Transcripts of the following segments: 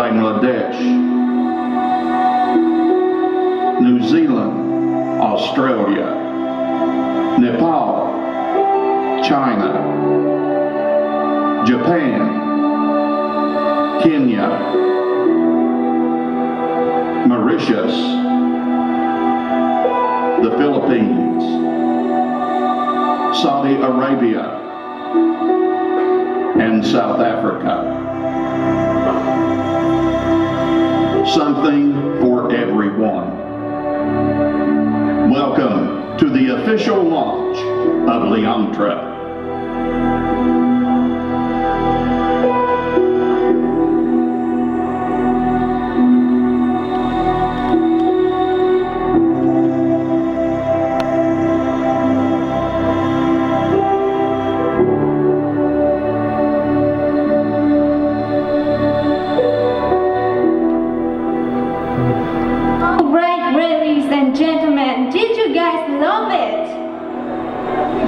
Bangladesh, New Zealand, Australia, Nepal, China, Japan, Kenya, Mauritius, the Philippines, Saudi Arabia, and South Africa. Something for everyone. Welcome to the official launch of Liamtra.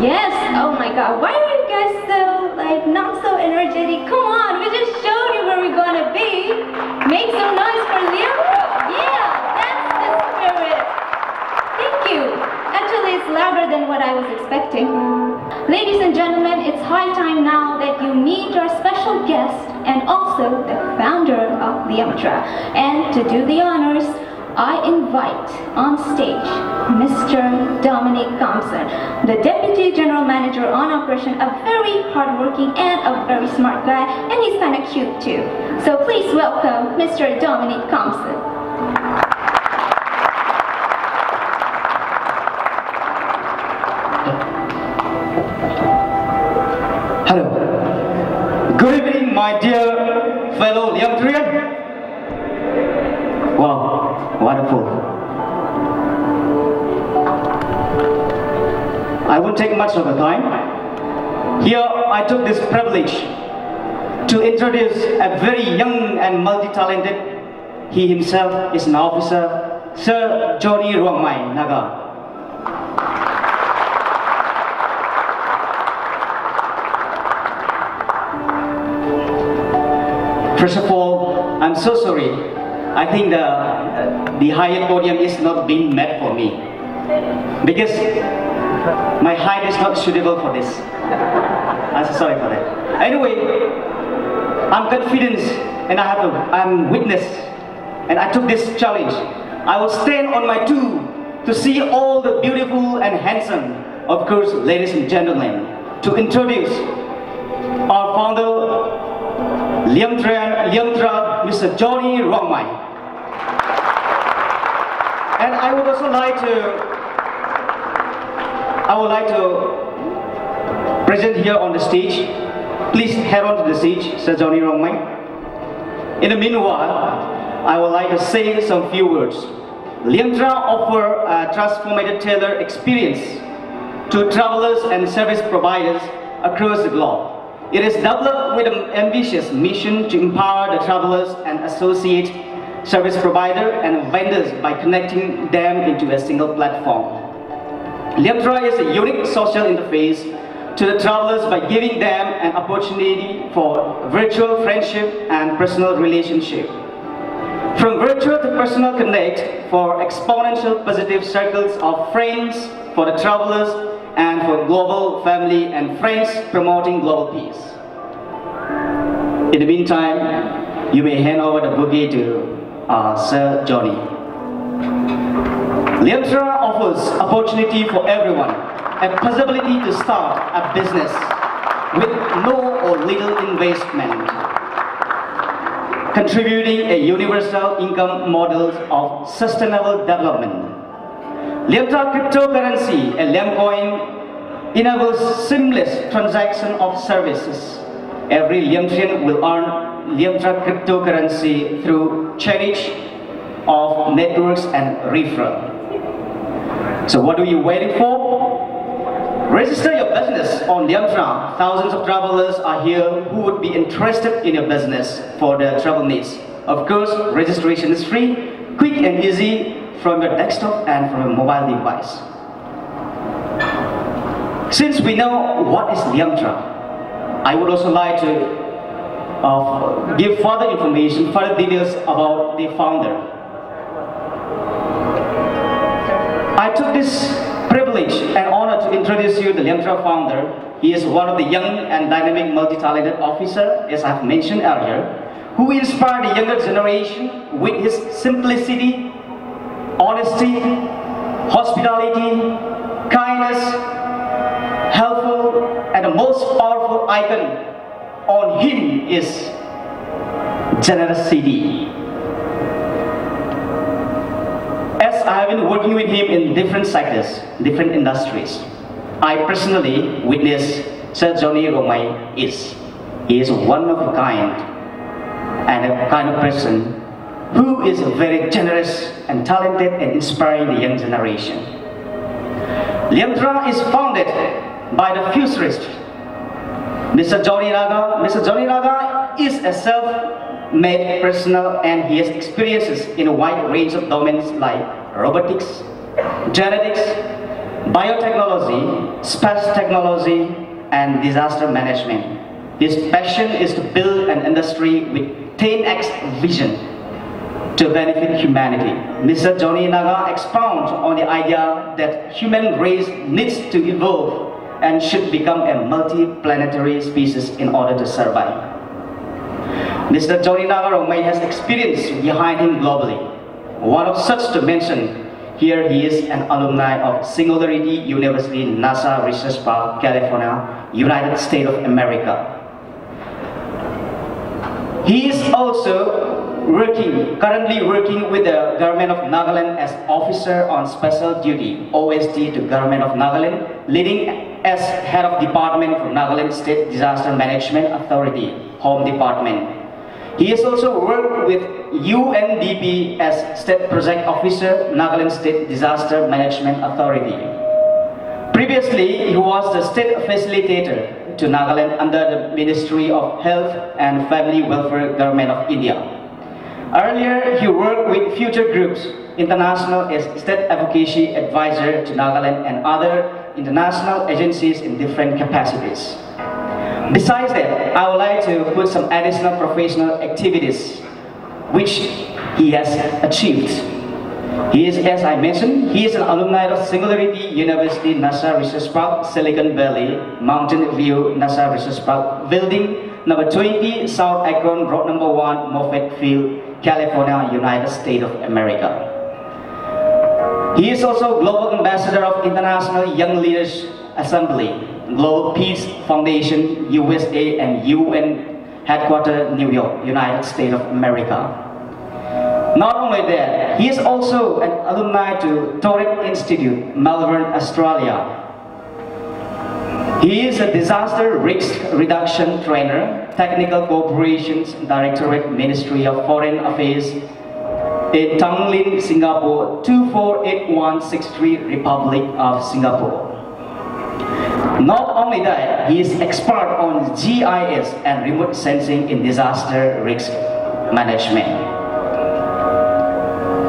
Yes, oh my god, why are you guys so, not so energetic? Come on, we just showed you where we're gonna be. Make some noise for Liamtra. Yeah, that's the spirit. Thank you. Actually, it's louder than what I was expecting. Ladies and gentlemen, it's high time now that you meet our special guest and also the founder of Liamtra. And to do the honors, I invite on stage Mr. Dominic Thompson, the Deputy General Manager on Operation, a very hardworking and a very smart guy, and he's kind of cute too. So please welcome Mr. Dominic Thompson. Hello. Good evening, my dear fellow Liamtrian. Wow, wonderful. I won't take much of the time. Here I took this privilege to introduce a very young and multi-talented, he himself is an officer, Sir Johnny Ruangmei Naga. First of all, I'm so sorry. I think the Hyatt podium is not being made for me because my height is not suitable for this. I'm so sorry for that. Anyway, I'm confident and I'm witness, and I took this challenge. I will stand on my two to see all the beautiful and handsome, of course, ladies and gentlemen, to introduce our founder, Liamtra, Mr. Johnny Ruangmei. And I would also like to present here on the stage. Please head on to the stage, Sir Johnny Ruangmei. In the meanwhile, I would like to say some few words. Liamtra offers a transformative tailored experience to travelers and service providers across the globe. It is developed with an ambitious mission to empower the travelers and associate service provider and vendors by connecting them into a single platform. Liamtra is a unique social interface to the travelers by giving them an opportunity for virtual friendship and personal relationship. From virtual to personal connect for exponential positive circles of friends for the travelers and for global family and friends promoting global peace. In the meantime, you may hand over the bouquet to Sir Johnny. Liamtra offers opportunity for everyone, a possibility to start a business with no or little investment, contributing a universal income model of sustainable development. Liamtra cryptocurrency, a Liamcoin, enables seamless transaction of services. Every Liamtrian will earn Liamtra cryptocurrency through change of networks and referral. So what are you waiting for? Register your business on Liamtra. Thousands of travelers are here who would be interested in your business for their travel needs. Of course, registration is free, quick and easy from your desktop and from a mobile device. Since we know what is Liamtra, I would also like to give further information, further details about the founder. I took this privilege and honor to introduce you the Liamtra founder. He is one of the young and dynamic, multi-talented officer, as I've mentioned earlier, who inspired the younger generation with his simplicity, honesty, hospitality, kindness, helpful, and the most powerful icon on him is generosity. As I have been working with him in different sectors, different industries, I personally witnessed Sir Johnny Ruangmei is. He is one of a kind and a kind of person who is very generous and talented and inspiring the young generation. Liamtra is founded by the futurist, Mr. Johnny Naga. Mr. Johnny Naga is a self-made personal, and he has experiences in a wide range of domains like robotics, genetics, biotechnology, space technology, and disaster management. His passion is to build an industry with 10x vision to benefit humanity. Mr. Johnny Naga expounds on the idea that human race needs to evolve and should become a multi-planetary species in order to survive. Mr. Johnny Naga Ruangmei has experience behind him globally. One of such to mention, here he is an alumni of Singularity University, NASA Research Park, California, United States of America. He is also currently working with the Government of Nagaland as Officer on Special Duty, OSD, to Government of Nagaland, leading as Head of Department for Nagaland State Disaster Management Authority, Home Department. He has also worked with UNDP as State Project Officer, Nagaland State Disaster Management Authority. Previously, he was the State Facilitator to Nagaland under the Ministry of Health and Family Welfare, Government of India. Earlier, he worked with Future Groups International as State Advocacy Advisor to Nagaland and other international agencies in different capacities. Besides that, I would like to put some additional professional activities which he has achieved. He is, as I mentioned, he is an alumni of Singularity University, NASA Research Park, Silicon Valley, Mountain View, NASA Research Park, building number 20, South Akron, Road number 1, Moffett Field, California, United States of America. He is also Global Ambassador of International Young Leaders Assembly, Global Peace Foundation, USA, and UN Headquarters, New York, United States of America. Not only that, he is also an alumni to Torrent Institute, Melbourne, Australia. He is a disaster risk reduction trainer, Technical Cooperations Directorate, Ministry of Foreign Affairs in Tanglin, Singapore, 248163, Republic of Singapore. Not only that, he is expert on GIS and remote sensing in disaster risk management.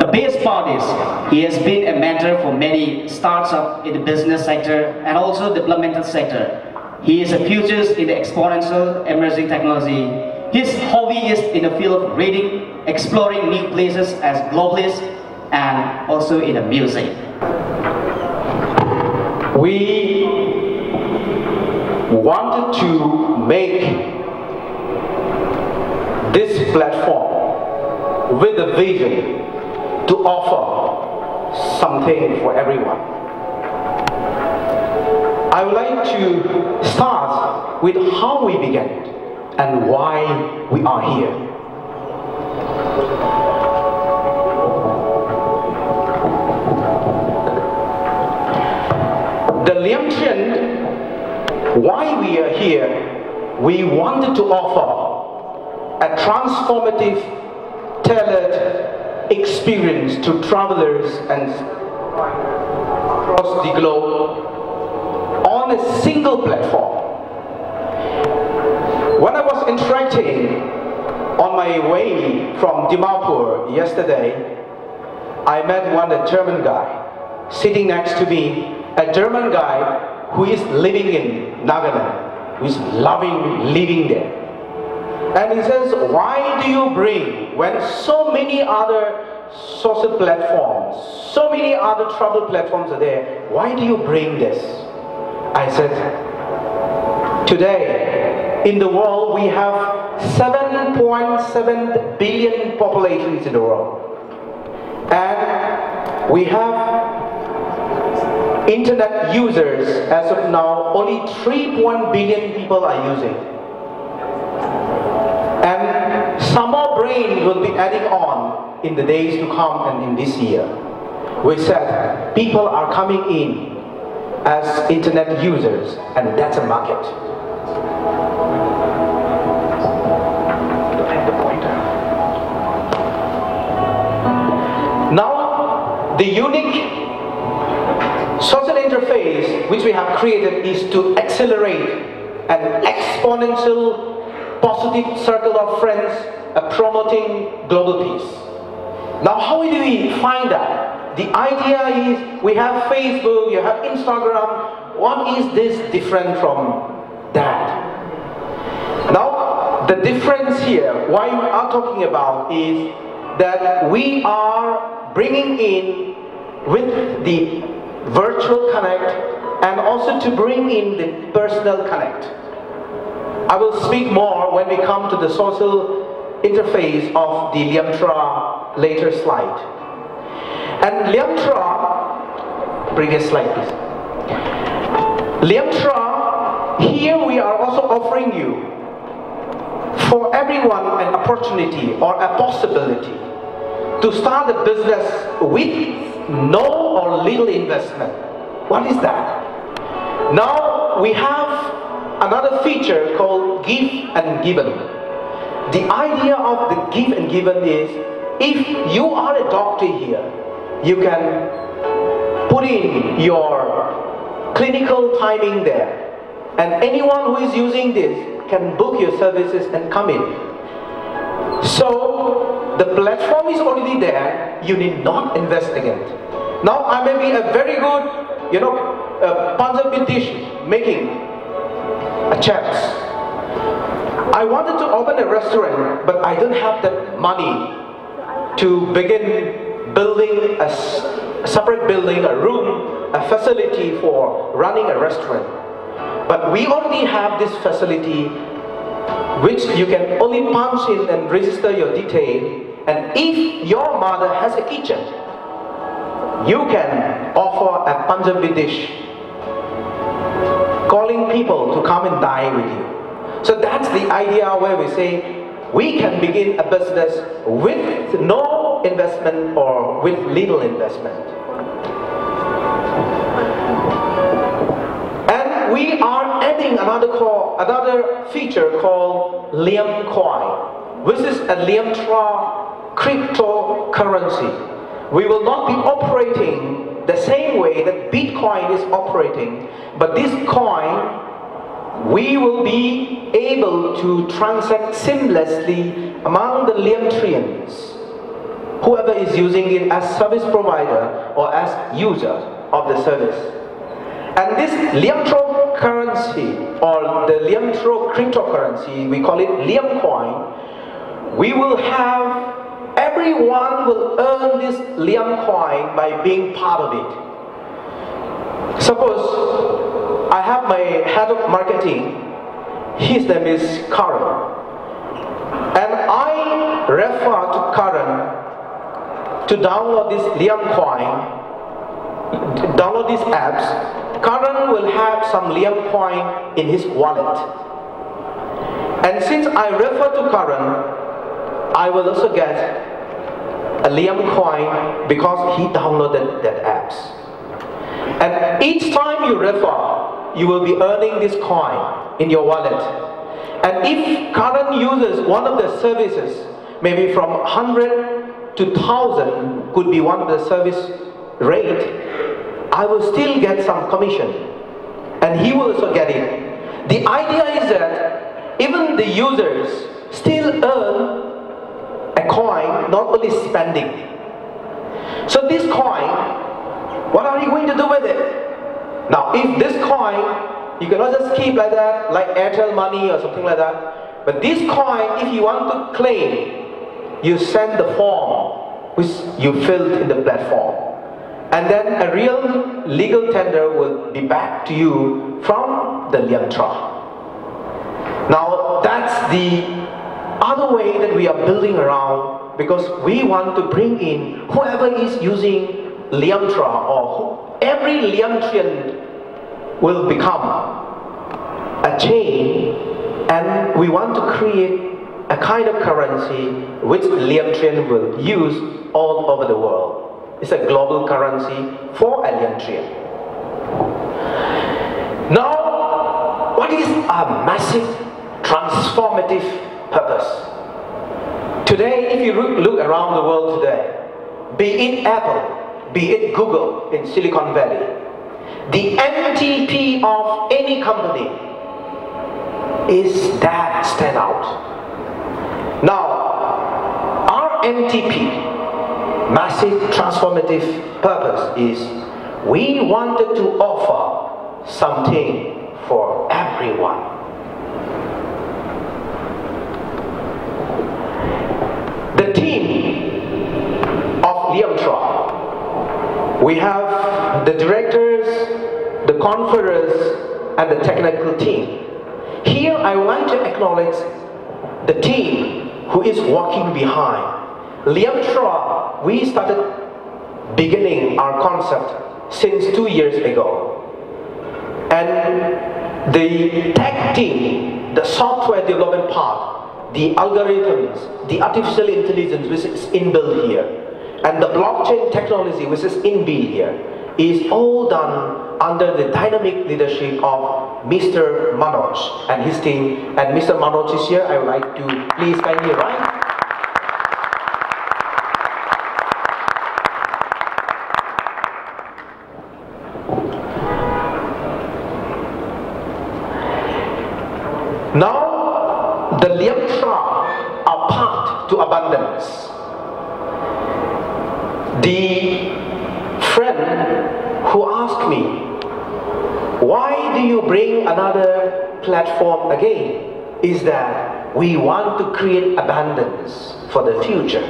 The best part is, he has been a mentor for many startups in the business sector and also developmental sector. He is a futurist in the exponential emerging technology. His hobby is in the field of reading, exploring new places as globalist, and also in the music. We wanted to make this platform with a vision to offer something for everyone. I would like to start with how we began and why we are here. The Liamtrian, why we are here, we wanted to offer a transformative, tailored experience to travelers and across the globe on a single platform. When I was interacting on my way from Dimapur yesterday, I met one German guy sitting next to me, a German guy who is living in Nagaland, who is loving living there. And he says, why do you bring, when so many other social platforms, so many other travel platforms are there, why do you bring this? I said, today in the world we have 7.7 billion populations in the world. And we have internet users as of now, only 3.1 billion people are using. And some more brain will be adding on in the days to come and in this year. We said people are coming in as internet users, and that's a market. Now, the unique social interface which we have created is to accelerate an exponential positive circle of friends promoting global peace. Now, how do we find that? The idea is we have Facebook, you have Instagram. What is this different from that? Now, the difference here, why we are talking about is that we are bringing in with the virtual connect and also to bring in the personal connect. I will speak more when we come to the social interface of the Liamtra later slide. And Liamtra, previous slide please. Liamtra, here we are also offering you for everyone an opportunity or a possibility to start a business with no or little investment. What is that? Now we have another feature called give and given. The idea of the give and given is, if you are a doctor here, you can put in your clinical timing there, and anyone who is using this can book your services and come in. So the platform is already there, you need not invest again. Now I may be a very good, Punjabi dish making a chefs. I wanted to open a restaurant, but I don't have the money to begin building a separate building, a room, a facility for running a restaurant. But we already have this facility which you can only punch in and register your detail, and if your mother has a kitchen, you can offer a Punjabi dish, calling people to come and dine with you. So that's the idea where we say we can begin a business with no investment or with little investment. And we are adding another feature called Liam Coin, which is a Liamtra cryptocurrency. We will not be operating the same way that Bitcoin is operating, but this coin we will be able to transact seamlessly among the Liamtrians, whoever is using it as service provider or as user of the service. And this Liamtra currency, or the Liamtra cryptocurrency, we call it Liam Coin, we will have, everyone will earn this Liam Coin by being part of it. Suppose I have my head of marketing, his name is Karan, and I refer to Karan to download this Liam Coin, download these apps. Karan will have some Liam Coin in his wallet. And since I refer to Karan, I will also get a Liam Coin because he downloaded that apps. And each time you refer, you will be earning this coin in your wallet. And if Karan uses one of the services, maybe from 100 to 1000 could be one of the service rate, I will still get some commission, and he will also get it. The idea is that even the users still earn a coin, not only spending. So this coin, what are you going to do with it? Now, if this coin, you cannot just keep like that, like Airtel money or something like that. But this coin, if you want to claim, you send the form which you filled in the platform. And then a real legal tender will be back to you from the Liamtra. Now that's the other way that we are building around, because we want to bring in whoever is using Liamtra, or every Liamtrian will become a chain, and we want to create a kind of currency which Liamtrian will use all over the world. It's a global currency for a Liamtrian. Now, what is a massive transformative purpose? Today, if you look around the world today, be it Apple, be it Google in Silicon Valley, the MTP of any company is that stand out. Now, our MTP, massive transformative purpose, is we wanted to offer something for everyone. The team of Liamtra, we have the directors, the conference, and the technical team. Here I would like to acknowledge the team who is walking behind. Liamtra, we started beginning our concept since 2 years ago. And the tech team, the software development part, the algorithms, the artificial intelligence which is inbuilt here, and the blockchain technology which is inbuilt here, is all done under the dynamic leadership of Mr. Manoj and his team. And Mr. Manoj is here. I would like to please kindly rise. Now, the Liamtra are path to abundance. The friend who asked me, why do you bring another platform again? Is that we want to create abundance for the future.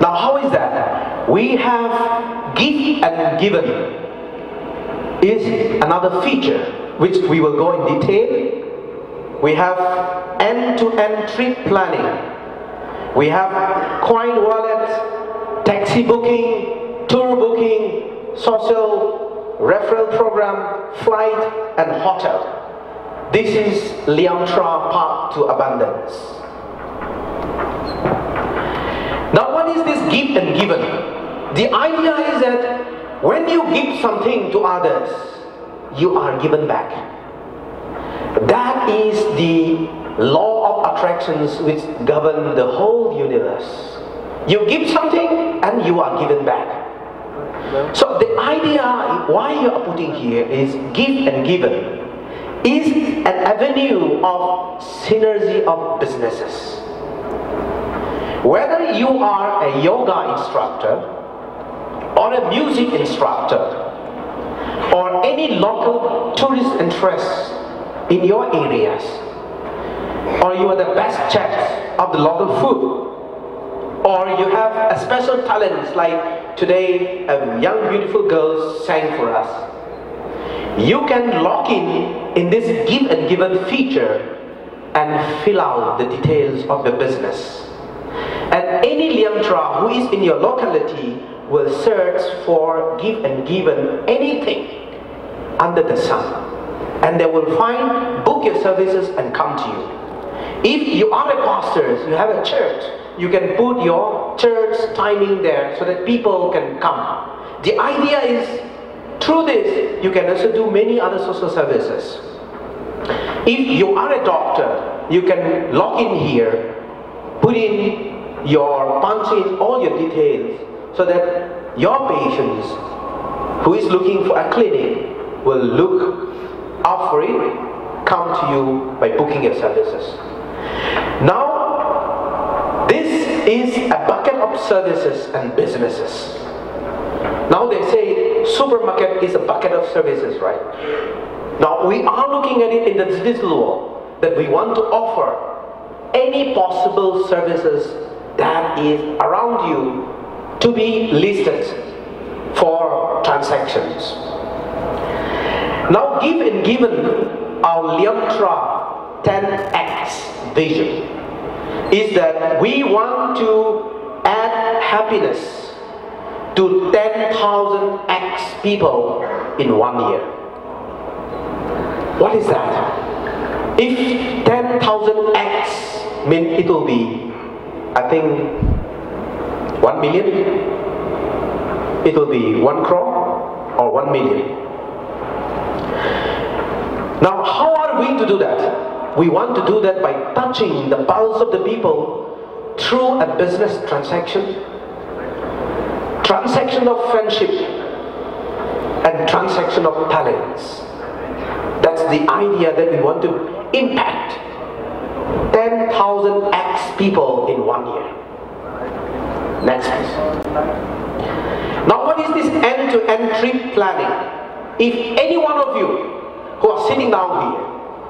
Now, how is that? We have give and given is another feature which we will go in detail. We have end-to-end trip planning. We have coin wallet, taxi booking, tour booking, social referral program, flight, and hotel. This is Liamtra path to abundance. Now, what is this give and given? The idea is that when you give something to others, you are given back. That is the law of attractions which govern the whole universe. You give something and you are given back. So the idea why you are putting here is give and given is an avenue of synergy of businesses. Whether you are a yoga instructor or a music instructor or any local tourist interest in your areas, or you are the best chefs of the local food, or you have a special talents like today a young beautiful girl sang for us, you can log in this give and given feature and fill out the details of the business. And any Liamtra who is in your locality will search for give and given anything under the sun. And they will find, book your services and come to you. If you are a pastor, you have a church, you can put your church timing there so that people can come. The idea is, through this, you can also do many other social services. If you are a doctor, you can log in here, put in your, punch in all your details so that your patients who is looking for a clinic will look out for it, come to you by booking your services. Now, this is a bucket of services and businesses. Now they say supermarket is a bucket of services, right? Now we are looking at it in the digital world, that we want to offer any possible services that is around you to be listed for transactions. Now, given our Liamtra 10x vision is that we want to add happiness to 10,000x people in 1 year. What is that? If 10,000x means it will be, I think, 1 million, it will be 1 crore or 1 million. Now, how are we to do that? We want to do that by touching the pulse of the people through a business transaction, transaction of friendship, and transaction of talents. That's the idea that we want to impact 10,000x people in 1 year. Next, please. Now, what is this end-to-end trip planning? If any one of you who are sitting down here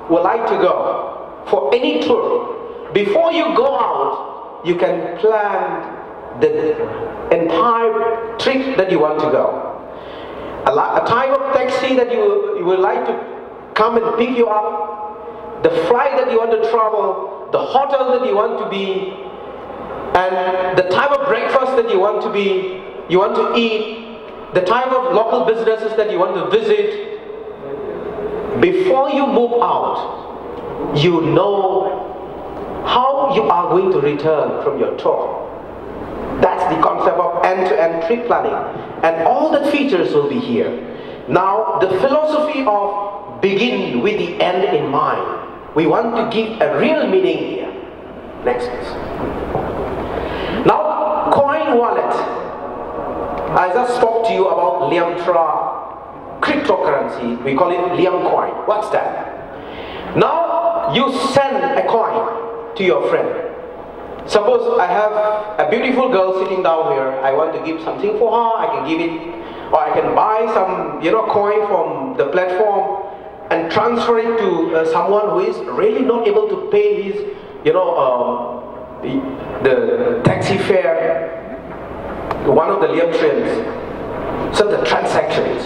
would like to go for any tour, before you go out, you can plan the entire trip that you want to go. A type of taxi that you would like to come and pick you up, the flight that you want to travel, the hotel that you want to be, and the type of breakfast that you want to eat, the type of local businesses that you want to visit. Before you move out, you know how you are going to return from your tour. That's the concept of end-to-end trip planning, and all the features will be here. Now, the philosophy of begin with the end in mind. We want to give a real meaning here. Next, please. Now, coin wallet. I just spoke to you about Liamtra cryptocurrency. We call it Liam coin. What's that? Now, you send a coin to your friend. Suppose I have a beautiful girl sitting down here. I want to give something for her. I can give it, or I can buy some, coin from the platform and transfer it to someone who is really not able to pay his, the taxi fare, one of the Liamtrians. So the transactions.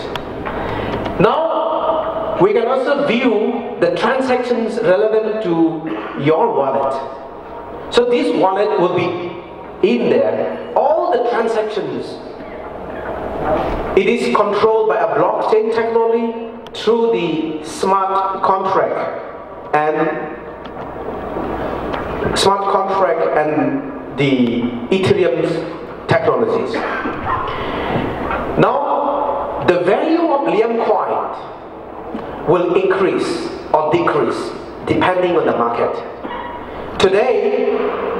Now, we can also view the transactions relevant to your wallet. So this wallet will be in there. All the transactions, it is controlled by a blockchain technology through the smart contract and the Ethereum technologies. Now, the value of Liam coin will increase or decrease depending on the market. Today,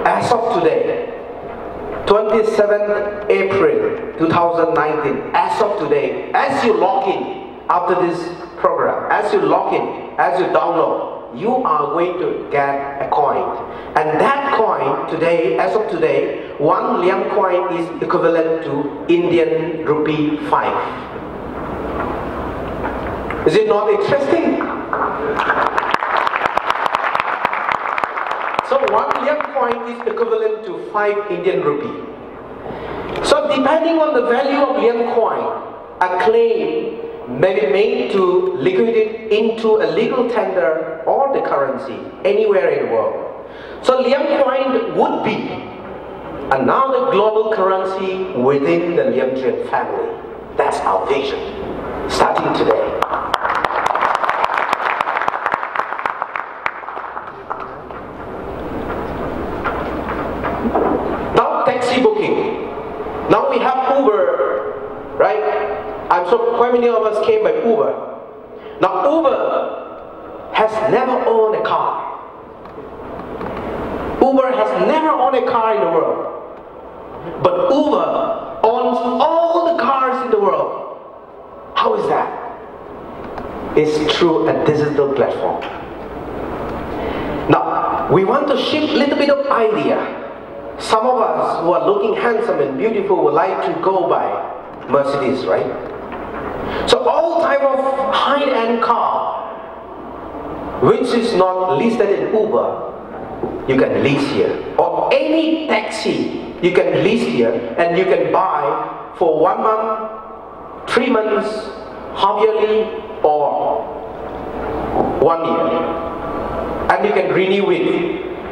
as of today, 27th April 2019, as of today, as you log in after this program, as you log in, as you download, you are going to get a coin. And that coin today, as of today, 1 Liam coin is equivalent to Indian rupee 5. Is it not interesting? So 1 Liam coin is equivalent to 5 Indian rupee. So depending on the value of Liam coin, a claim may be made to liquidate into a legal tender or the currency anywhere in the world. So Liam coin would be another global currency within the Liamtrian family. That's our vision, starting today. Taxi booking. Now we have Uber, right? I'm sure quite many of us came by Uber. Now Uber has never owned a car. Uber has never owned a car in the world. But Uber owns all the cars in the world. How is that? It's through a digital platform. Now, we want to shift a little bit of idea. Some of us who are looking handsome and beautiful would like to go by Mercedes, right? So all type of high-end car, which is not listed in Uber, you can lease here. Or any taxi, you can lease here and you can buy for 1 month, 3 months, half yearly, or 1 year. And you can renew it.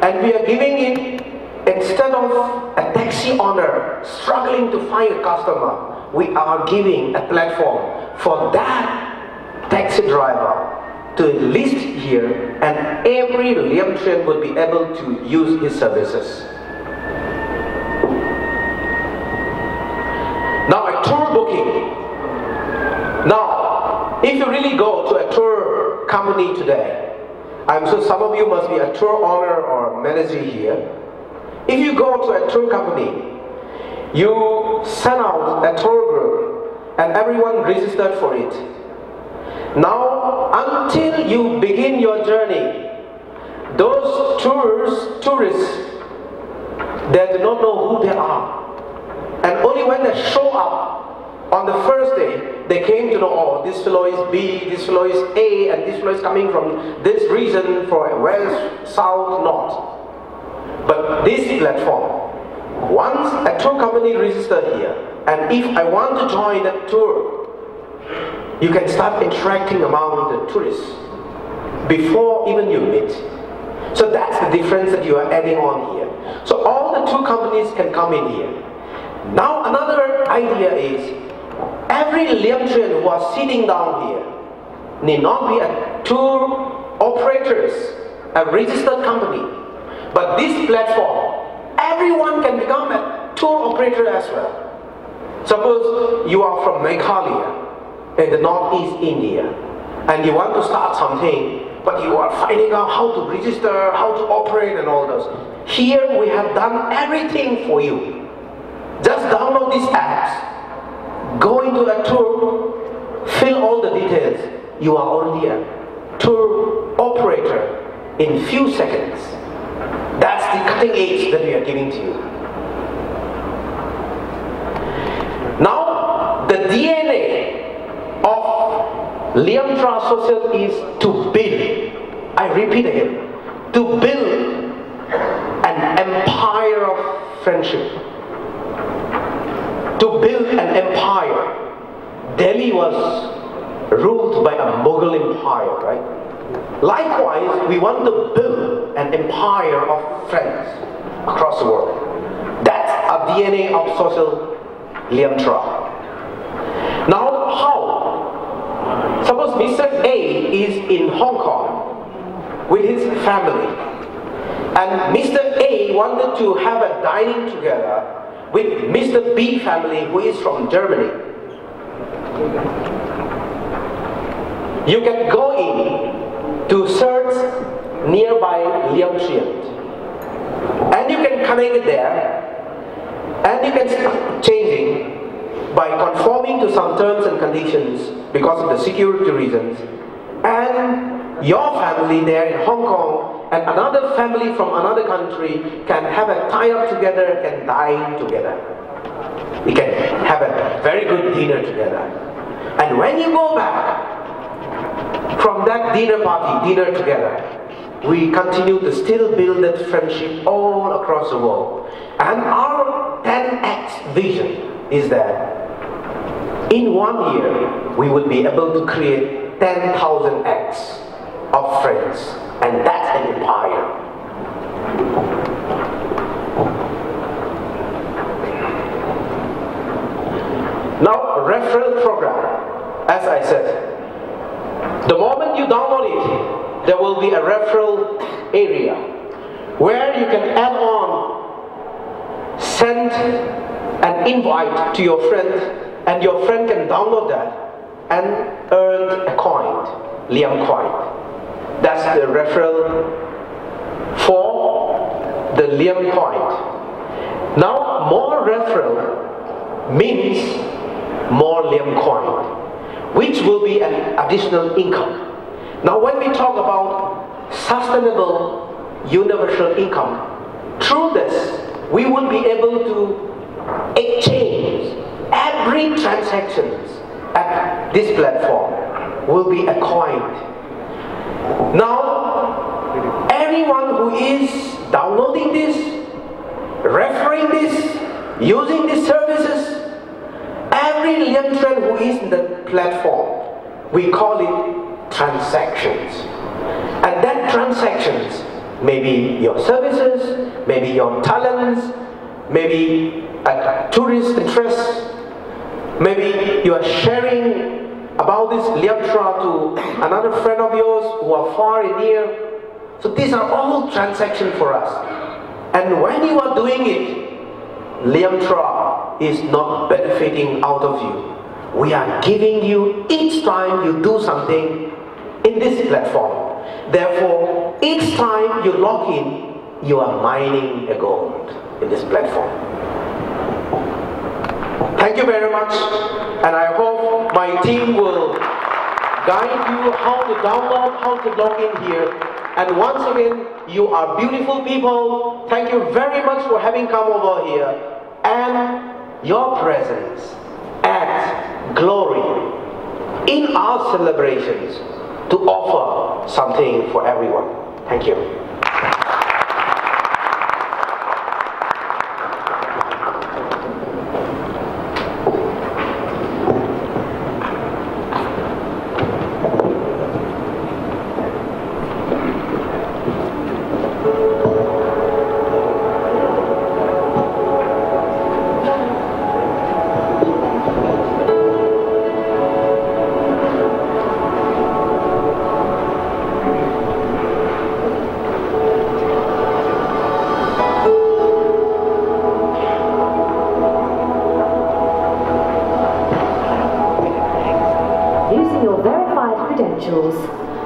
And we are giving it, instead of a taxi owner struggling to find a customer, we are giving a platform for that taxi driver to list here, and every Liamtrian would be able to use his services. Now, a tour booking. Now, if you really go to a tour company today, I'm sure some of you must be a tour owner or manager here. If you go to a tour company, you send out a tour group and everyone registered for it. Now, until you begin your journey, those tourists, they do not know who they are. And only when they show up on the first day, they came to know, oh, this fellow is B, this fellow is A, and this fellow is coming from this region, for west, south, north. But this platform, once a tour company registered here, and if I want to join that tour, you can start interacting among the tourists before even you meet. So that's the difference that you are adding on here. So all the tour companies can come in here. Now another idea is, every Liamtrian who are sitting down here need not be a tour operators, a registered company. But this platform, everyone can become a tour operator as well. Suppose you are from Meghalaya in the northeast India, and you want to start something, but you are finding out how to register, how to operate and all those. Here we have done everything for you. Just download these apps, go into a tour, fill all the details. You are already a tour operator in few seconds. That's the cutting edge that we are giving to you. Now, the DNA of Liamtra Social is to build, I repeat again, to build an empire of friendship. To build an empire. Delhi was ruled by a Mughal empire, right? Likewise, we want to build an empire of friends across the world. That's a DNA of social Liamtra. Now, how? Suppose Mr. A is in Hong Kong with his family, and Mr. A wanted to have a dining together with Mr. B family who is from Germany. You can go in to search nearby Liamtrian, and you can connect it there, and you can start changing by conforming to some terms and conditions because of the security reasons, and your family there in Hong Kong and another family from another country can have a tie-up together, can dine together. You can have a very good dinner together. And when you go back from that dinner together, we continue to still build that friendship all across the world. And our 10x vision is that in 1 year, we will be able to create 10,000x of friends, and that's an empire. Now, referral program, as I said, the moment you download it, there will be a referral area where you can add on, send an invite to your friend, and your friend can download that and earn a coin, Liam coin. That's the referral for the Liam coin. Now, more referral means more Liam coin, which will be an additional income. Now, when we talk about sustainable universal income, through this, we will be able to exchange every transactions at this platform will be a coin. Now, everyone who is downloading promoting this, referring this, using these services. Every Liamtra who is in the platform, we call it transactions. And that transactions, maybe your services, maybe your talents, maybe a tourist interest, maybe you are sharing about this Liamtra to another friend of yours who are far and near. So these are all transactions for us. And when you are doing it, Liamtra is not benefiting out of you. We are giving you each time you do something in this platform. Therefore, each time you log in, you are mining a gold in this platform. Thank you very much, and I hope my team will guide you how to download, how to log in here. And once again, you are beautiful people. Thank you very much for having come over here. And your presence adds glory in our celebrations to offer something for everyone. Thank you.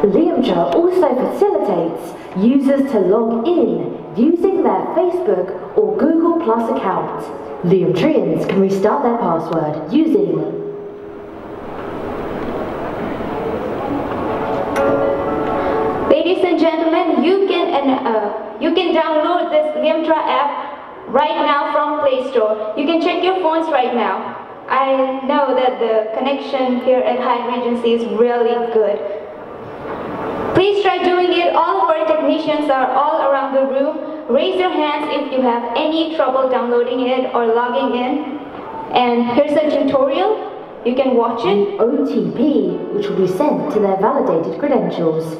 Liamtra also facilitates users to log in using their Facebook or Google Plus account. Liamtrians can restart their password using Ladies and gentlemen, you can download this Liamtra app right now from Play Store. You can check your phones right now. I know that the connection here at Hyatt Regency is really good. Please try doing it. All of our technicians are all around the room. Raise your hands if you have any trouble downloading it or logging in. And here's a tutorial. You can watch it. OTP, which will be sent to their validated credentials.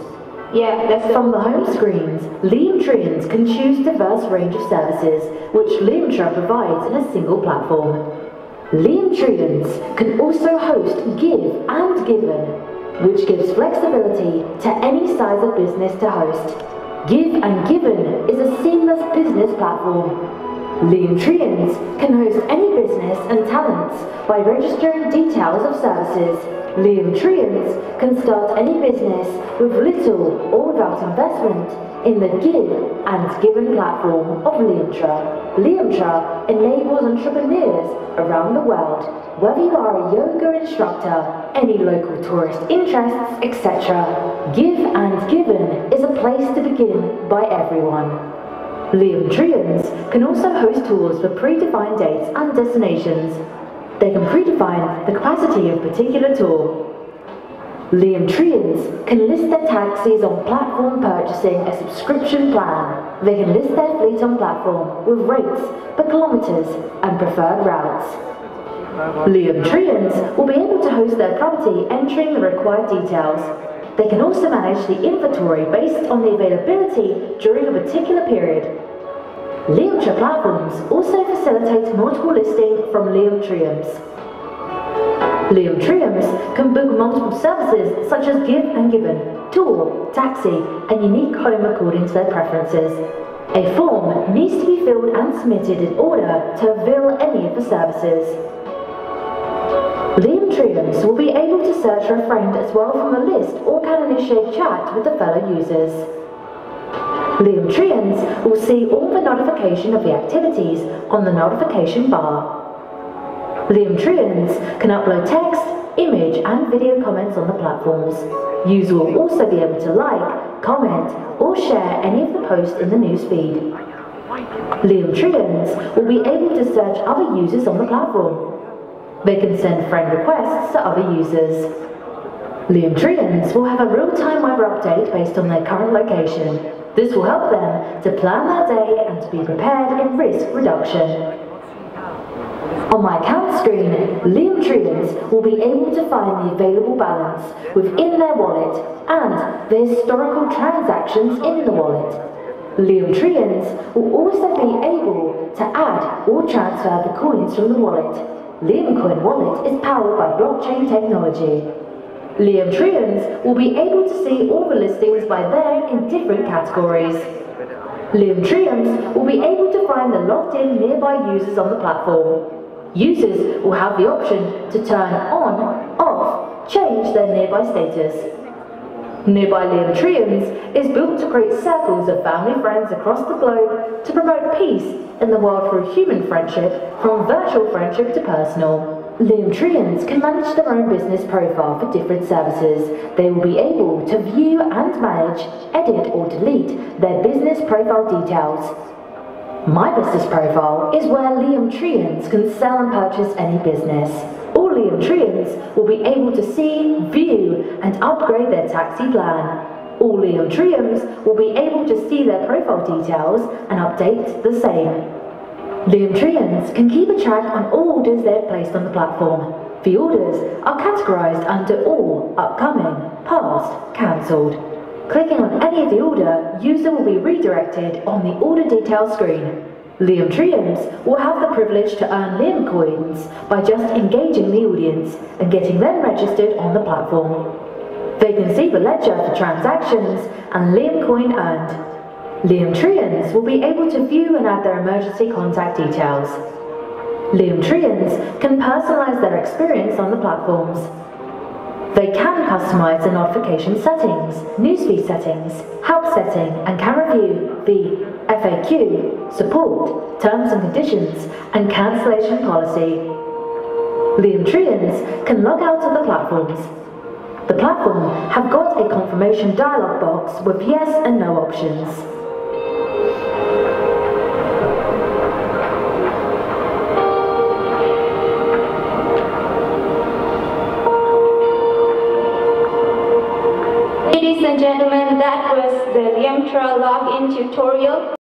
Yeah, that's From the home screens, Liamtrians can choose a diverse range of services, which Liamtra provides in a single platform. Liamtrians can also host Give and Given, which gives flexibility to any size of business to host. Give and Given is a seamless business platform. Liamtrians can host any business and talents by registering details of services. Liamtrians can start any business with little or without investment in the Give and Given platform of Liamtra. Liamtra enables entrepreneurs around the world, whether you are a yoga instructor, any local tourist interests, etc. Give and Given is a place to begin by everyone. Liamtrians can also host tours for predefined dates and destinations. They can predefine the capacity of a particular tour. Liamtrians can list their taxis on platform purchasing a subscription plan. They can list their fleet on platform with rates per kilometres and preferred routes. Liamtrians will be able to host their property entering the required details. They can also manage the inventory based on the availability during a particular period. Liamtra platforms also facilitate multiple listing from Liamtrians. Liamtrians can book multiple services such as Give and Given, tour, taxi, and unique home according to their preferences. A form needs to be filled and submitted in order to avail any of the services. Liamtrians will be able to search for a friend as well from a list or can initiate chat with the fellow users. Liamtrians will see all the notification of the activities on the notification bar. Liamtrians can upload text, image and video comments on the platforms. Users will also be able to like, comment or share any of the posts in the newsfeed. Liamtrians will be able to search other users on the platform. They can send friend requests to other users. Liamtrians will have a real-time weather update based on their current location. This will help them to plan their day and to be prepared in risk reduction. On my account screen, Liamtrians will be able to find the available balance within their wallet and the historical transactions in the wallet. Liamtrians will also be able to add or transfer the coins from the wallet. Liamcoin wallet is powered by blockchain technology. Liamtrians will be able to see all the listings by them in different categories. Liamtrians will be able to find the logged-in nearby users on the platform. Users will have the option to turn on, off, change their nearby status. Nearby Liamtrians is built to create circles of family friends across the globe to promote peace in the world through human friendship, from virtual friendship to personal. Liamtrians can manage their own business profile for different services. They will be able to view and manage, edit or delete their business profile details. My business profile is where Liamtrians can sell and purchase any business. All Liamtrians will be able to see, view and upgrade their taxi plan. All Liamtrians will be able to see their profile details and update the same. Liamtrians can keep a track on all orders they have placed on the platform. The orders are categorized under all, upcoming, past, cancelled. Clicking on any of the order, user will be redirected on the order details screen. Liamtrians will have the privilege to earn Liam coins by just engaging the audience and getting them registered on the platform. They can see the ledger for transactions and Liam coin earned. Liamtrians will be able to view and add their emergency contact details. Liamtrians can personalize their experience on the platforms. They can customize the notification settings, newsfeed settings, help setting, and can review the FAQ, support, terms and conditions, and cancellation policy. Liamtrians can log out of the platforms. The platform have got a confirmation dialog box with yes and no options. Ladies and gentlemen, that was the Liamtra login tutorial.